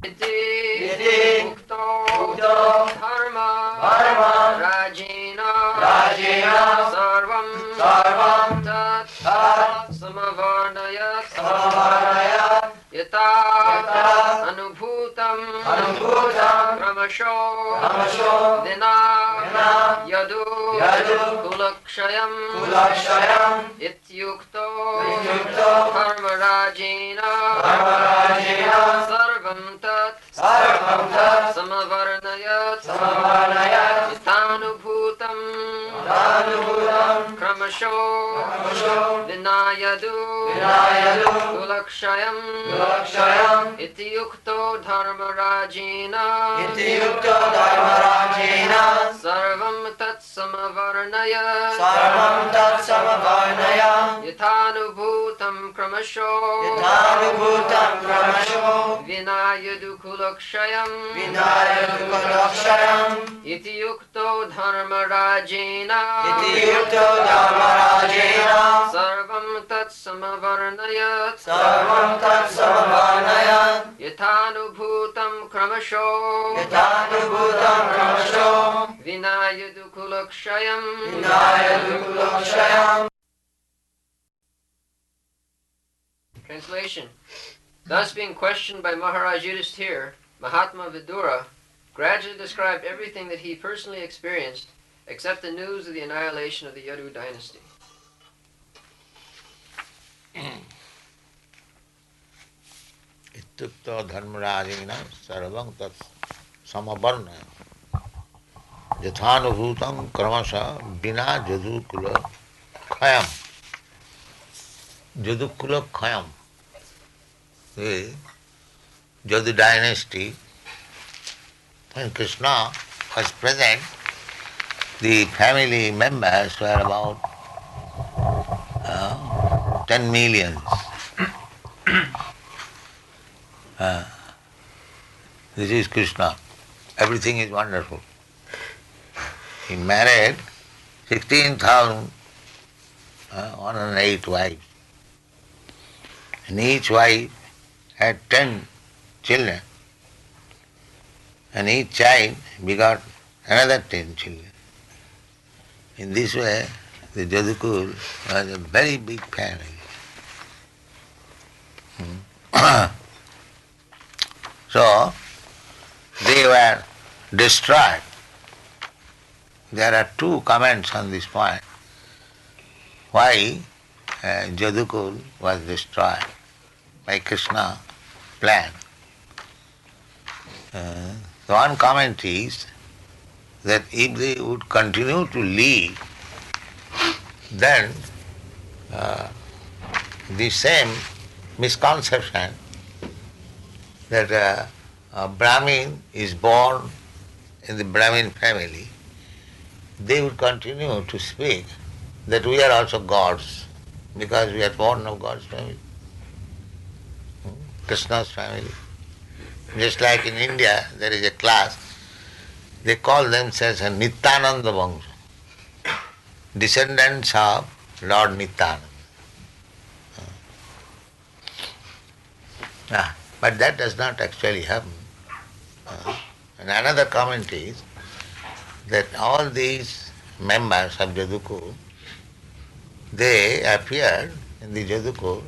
iti ukto dharma rajena sarvam tat samavarnayat yata anubhutam kramasho vina yadu kulakshayam ityukto dharma rajena sarvam tat samavarnayat yathanubhutam kramasho vinayadu kulakshayam ityukto dharma rajena sarvam tat samavarnayat yathanubhutam kramasho vinayadu kulakshayam ityukto dharma rajena sarvam tat samavarnayat yathanubhutam kramasho vinayadu kulakshayam. Translation. Thus being questioned by Maharaj Yudhishthira, Mahatma Vidura gradually described everything that he personally experienced except the news of the annihilation of the Yadu dynasty. Ityukta dharmarajena sarvam tat samavarna yathanubhutam kramasa bina jadukula khayam. Jadukula khayam. The Yadu dynasty, when Krishna was present, the family members were about 10 millions. This is Krishna. Everything is wonderful. He married 16,108 wives. And each wife had 10 children. And each child begot another 10 children. In this way, the Jadukul was a very big family. So, they were destroyed. There are two comments on this point. Why Jadukul was destroyed by Krishna plan. The one comment is that if they would continue to live, then the same misconception that a Brahmin is born in the Brahmin family, they would continue to speak that we are also gods because we are born of God's family, Krishna's family. Just like in India, there is a class, they call themselves a Nityananda Vangsha, descendants of Lord Nityananda. But that does not actually happen. And another comment is that all these members of Jadukul, they appeared in the Jadukul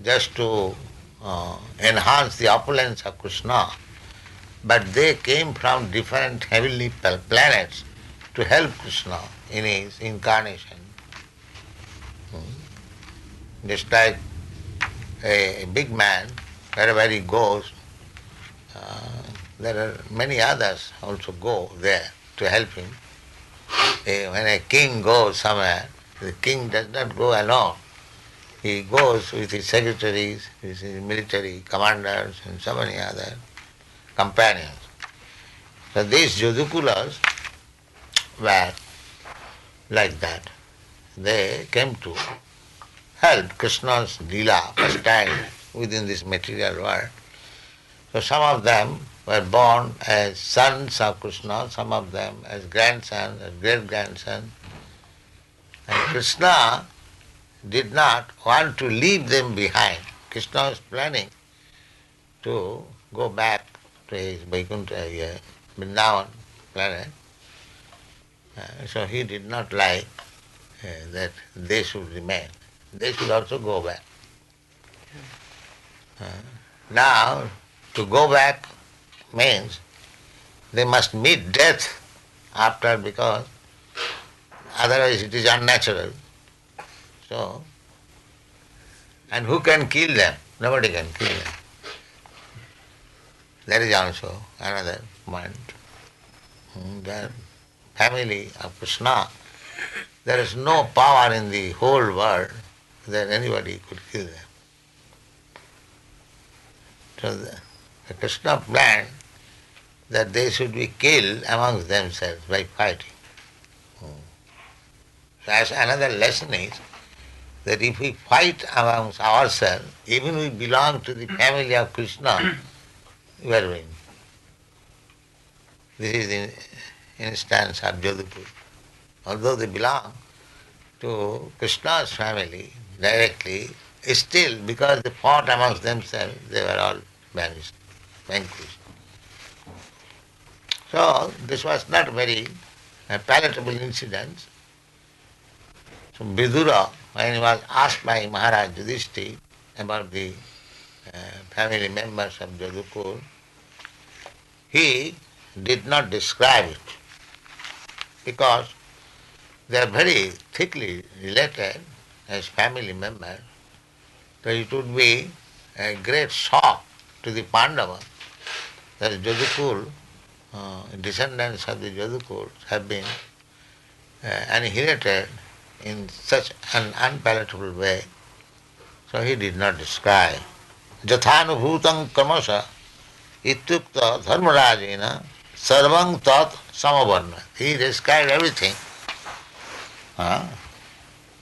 just to enhance the opulence of Krishna, but they came from different heavenly planets to help Krishna in his incarnation. Just like a big man, wherever he goes, there are many others also go there to help him. When a king goes somewhere, the king does not go alone. He goes with his secretaries, with his military commanders and so many other companions. So these Jadukulas were like that. They came to help Krishna's Leela first time within this material world. So some of them were born as sons of Krishna, some of them as grandsons, as great-grandsons. And Krishna did not want to leave them behind. Krishna was planning to go back to his Vaikuntha, Vrindavan planet. So he did not like that they should remain. They should also go back. Now, to go back means they must meet death after, because otherwise it is unnatural. So, and who can kill them? Nobody can kill them. That is also another point. The family of Krishna, there is no power in the whole world that anybody could kill them. So the Krishna planned that they should be killed amongst themselves by fighting. So as another lesson is that if we fight amongst ourselves, even we belong to the family of Krishna, we are winning. This is the instance of Jadupur. Although they belong to Krishna's family directly, still because they fought amongst themselves, they were all vanished, vanquished. So this was not very palatable incident. So Vidura, when he was asked by Maharaj Yudhishthira about the family members of Jadupur, he did not describe it because they are very thickly related as family members. So it would be a great shock to the Pandavas that Jadupur, descendants of the Jadupur have been annihilated in such an unpalatable way. So he did not describe. Jathanubhutam kamasa ityukta dharmarajena sarvang tat samavarna. He described everything.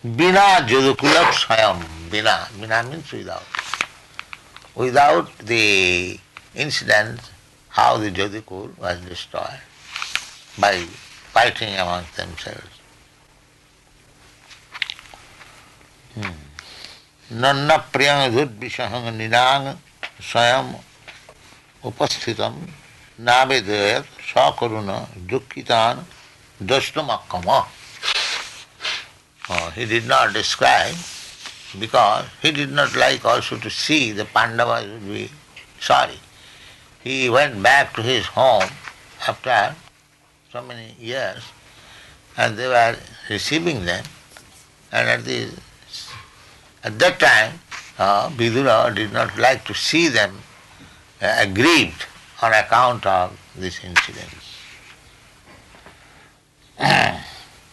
Bina jadukulap swayam. Bina means without. Without the incident how the Jadukul was destroyed by fighting amongst themselves. Nanna priyang dhudvishahang nidang swayam upasthitam navedayat sakaruna dukkitan dashtamakama. He did not describe because he did not like also to see the Pandavas would be sorry. He went back to his home after so many years and they were receiving them, and at that time Vidura did not like to see them aggrieved on account of this incident.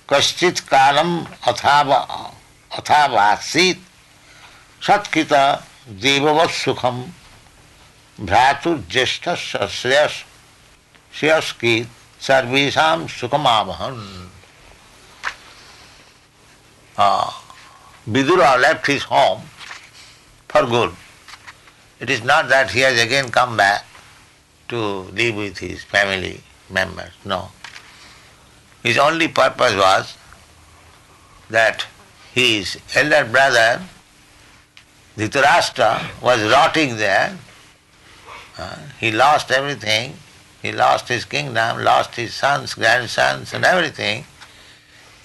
Kaschit kalam athavasit satkita devavat sukham भ्रातुर ज्येष्ठस्य श्रेयस्की सर्वेषां सुखमावहन. Vidura left his home for good. It is not that he has again come back to live with his family members. No. His only purpose was that his elder brother Dhritarashtra was rotting there. He lost everything. He lost his kingdom, lost his sons, grandsons and everything.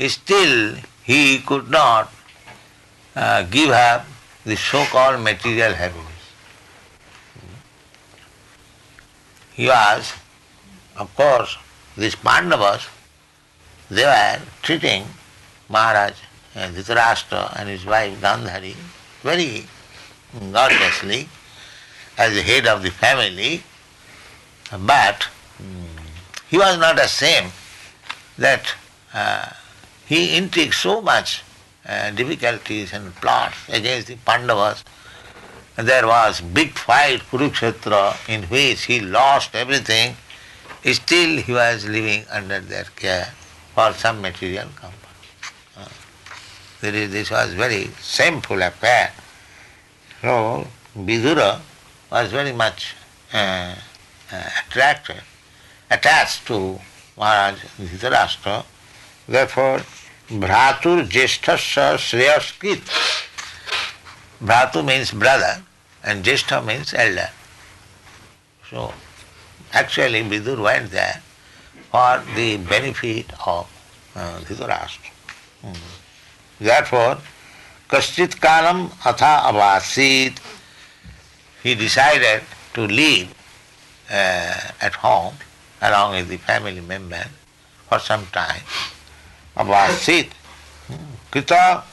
Still he could not give up the so-called material happiness. He was, of course, these Pandavas, they were treating Maharaj Dhritarashtra and his wife Gandhari very godlessly as the head of the family, but he was not ashamed that he intrigued so much difficulties and plots against the Pandavas. There was big fight, Kurukshetra, in which he lost everything. Still he was living under their care for some material comfort. This was very shameful affair. So Vidura was very much attached to Maharaj Dhritarashtra. Therefore, Bhratur Jeshthasya Shreyaskit. Bhratu means brother and Jeshtha means elder. So, actually Vidur went there for the benefit of Dhritarashtra. Therefore, Kaschit Kalam Atha Avasit, he decided to live at home along with the family member for some time. Avasit, Krita,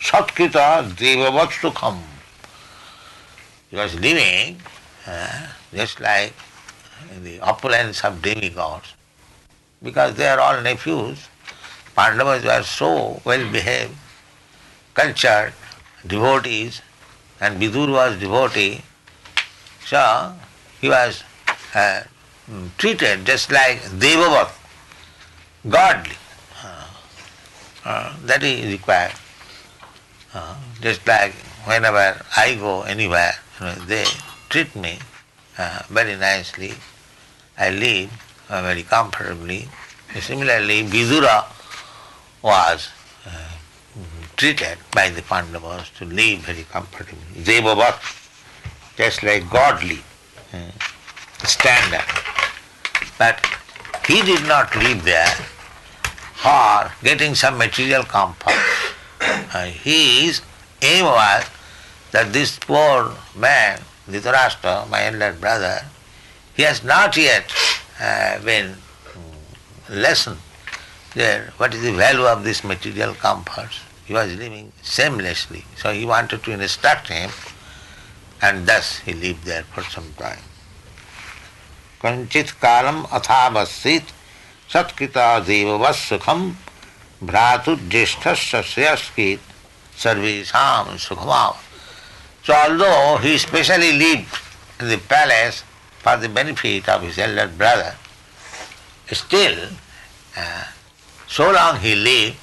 Satkrita Devavat Sukham. He was living just like in the opulence of demigods, because they are all nephews. Pandavas were so well behaved, cultured, devotees, and Vidur was devotee, so he was treated just like Devavat, godly. That is required. Just like whenever I go anywhere, they treat me very nicely. I live very comfortably. Similarly, Vidura was treated by the Pandavas to live very comfortably. Devavat, just like godly standard. But he did not live there for getting some material comfort. His aim was that this poor man, Dhritarashtra, my elder brother, he has not yet been lessened there what is the value of this material comforts. He was living shamelessly, so he wanted to instruct him, and thus he lived there for some time. Kanchit kalam athavassit satkrita devavas sukham bhratu jeshthasya sreyaskit sarvesham sukhamav. So although he specially lived in the palace for the benefit of his elder brother, still, so long he lived,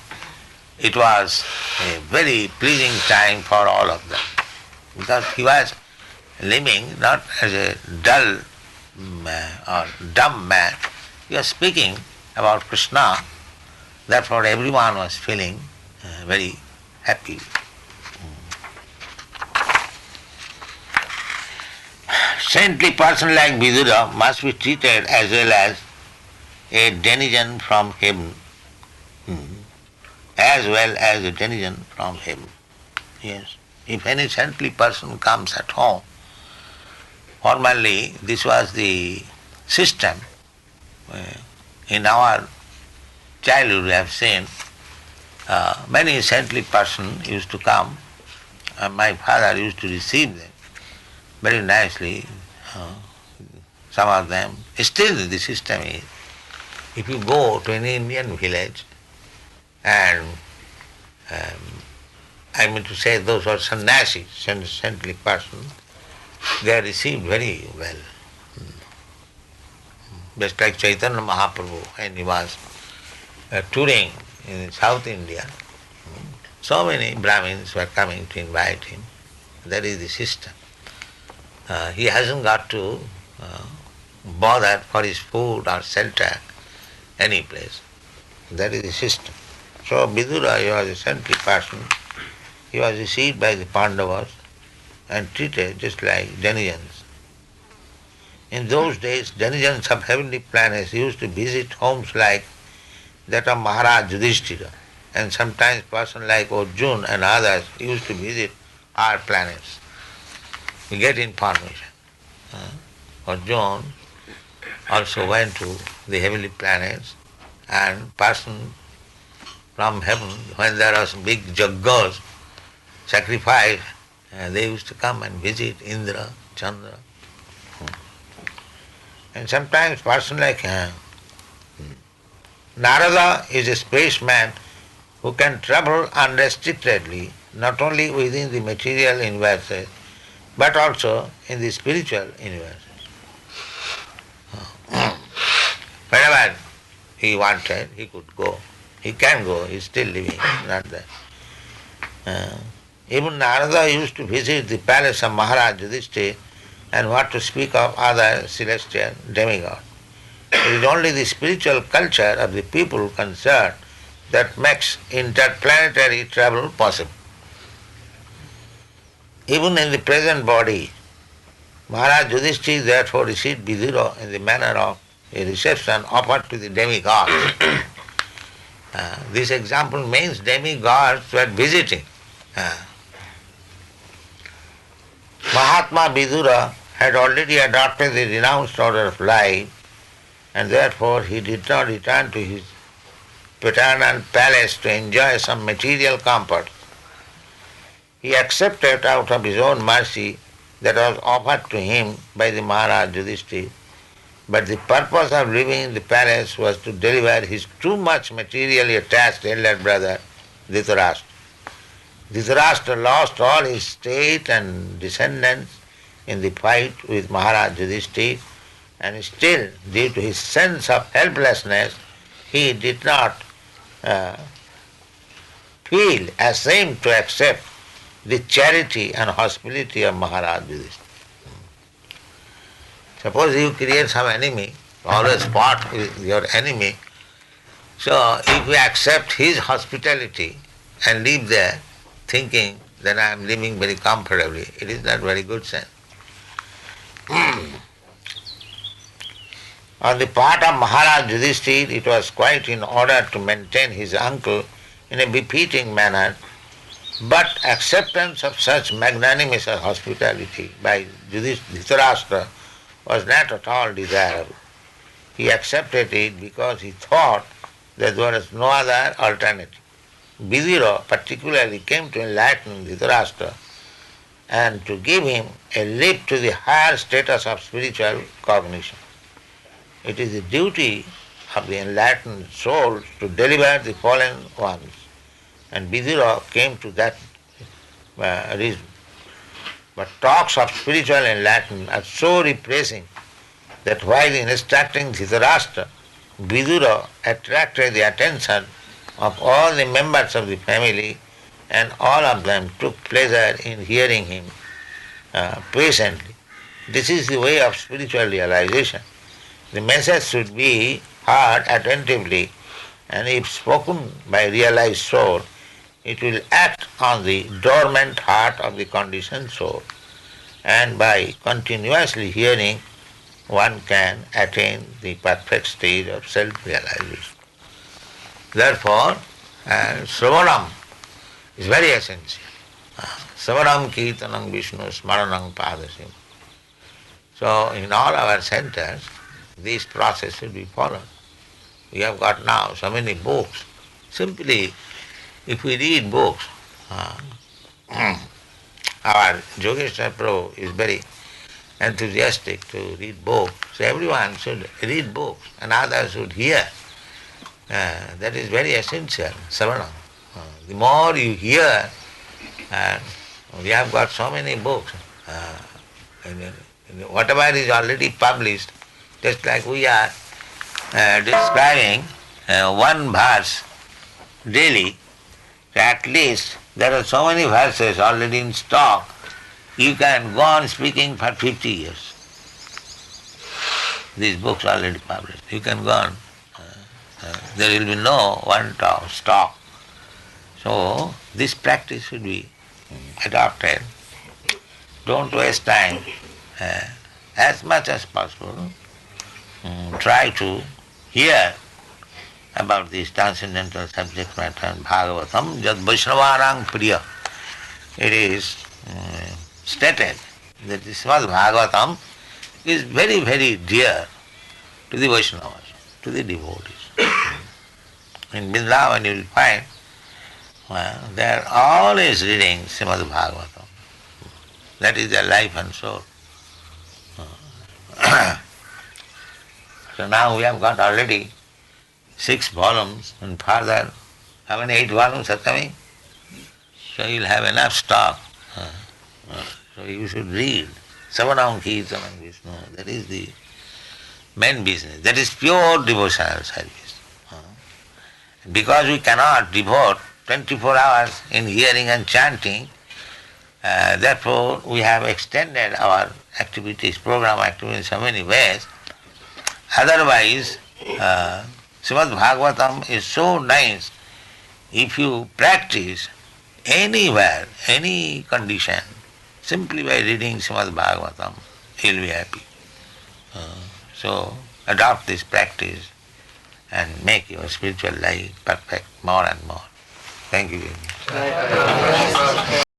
it was a very pleasing time for all of them, because he was living not as a dull or dumb man. He was speaking about Krishna, therefore everyone was feeling very happy. Saintly person like Vidura must be treated as well as a denizen from heaven, as well as a denizen from heaven. Yes. If any saintly person comes at home, formerly this was the system. In our childhood we have seen many saintly persons used to come, and my father used to receive them very nicely. Some of them, still the system is, if you go to an Indian village and I mean to say those are sannyasis, saintly persons, they are received very well. Just like Chaitanya Mahaprabhu, when he was touring in South India, so many Brahmins were coming to invite him. That is the system. He hasn't got to bother for his food or shelter any place. That is the system. So Vidura, he was a saintly person. He was received by the Pandavas and treated just like denizens. In those days, denizens of heavenly planets used to visit homes like that of Maharaj Yudhishthira, and sometimes person like Arjuna and others used to visit our planets. We get information. Arjuna also went to the heavenly planets, and person from heaven, when there was big jaggas, sacrifice, they used to come and visit Indra, Chandra. And sometimes person like Narada is a spaceman who can travel unrestrictedly, not only within the material universes, but also in the spiritual universes. Whenever he wanted, he could go. He can go, he is still living, not that. Even Narada used to visit the palace of Maharaj Yudhishthira, and what to speak of other celestial demigods. It is only the spiritual culture of the people concerned that makes interplanetary travel possible. Even in the present body, Maharaj Yudhishthira therefore received Vidura in the manner of a reception offered to the demigods. This example means demigods were visiting. Mahatma Vidura had already adopted the renounced order of life, and therefore he did not return to his paternal palace to enjoy some material comfort. He accepted out of his own mercy that was offered to him by the Maharaj Yudhishthira, but the purpose of living in the palace was to deliver his too much materially attached elder brother Dhritarashtra. Dhritarashtra lost all his state and descendants in the fight with Maharaj Yudhishthira, and still, due to his sense of helplessness, he did not feel ashamed to accept the charity and hospitality of Maharaj Yudhishthira. Suppose you create some enemy, always fought with your enemy, so if you accept his hospitality and live there thinking that I am living very comfortably, it is not very good sense. On the part of Maharaj Yudhishthira, it was quite in order to maintain his uncle in a befitting manner, but acceptance of such magnanimous hospitality by Dhritarashtra was not at all desirable. He accepted it because he thought that there was no other alternative. Vidura particularly came to enlighten Dhritarashtra and to give him a lift to the higher status of spiritual cognition. It is the duty of the enlightened souls to deliver the fallen ones, and Vidura came to that reason. But talks of spiritual enlightenment are so repressing that while instructing Dhritarashtra, Vidura attracted the attention of all the members of the family, and all of them took pleasure in hearing him patiently. This is the way of spiritual realization. The message should be heard attentively, and if spoken by a realized soul, it will act on the dormant heart of the conditioned soul, and by continuously hearing, one can attain the perfect stage of self-realization. Therefore, Sravanam is very essential. Sravanam Kirtanam Vishnu Smaranam Padasim. So, in all our centers, this process should be followed. We have got now so many books. Simply, if we read books, our Yogeshwar Prabhu is very enthusiastic to read books. So everyone should read books and others should hear. That is very essential, Savanam. The more you hear, we have got so many books. Whatever is already published, just like we are describing one verse daily, at least there are so many verses already in stock, you can go on speaking for 50 years. These books are already published. You can go on. There will be no one stock. So this practice should be adopted. Don't waste time. As much as possible, try to hear about this transcendental subject matter in Bhagavatam, Jad Vaishnavarang Priya. It is stated that this Bhagavatam is very, very dear to the Vaishnavas, to the devotees. In Vrindavan you will find they are always reading Srimad Bhagavatam. That is their life and soul. So now we have got already 6 volumes and further, how many 8 volumes are coming? So you'll have enough stock. So you should read. Savanam Kirtanam Vishnu. That is the main business. That is pure devotional service. Because we cannot devote 24 hours in hearing and chanting, therefore we have extended our activities, program activities in so many ways. Otherwise, Srimad Bhagavatam is so nice. If you practice anywhere, any condition, simply by reading Srimad Bhagavatam, he'll be happy. So adopt this practice and make your spiritual life perfect more and more. Thank you very much.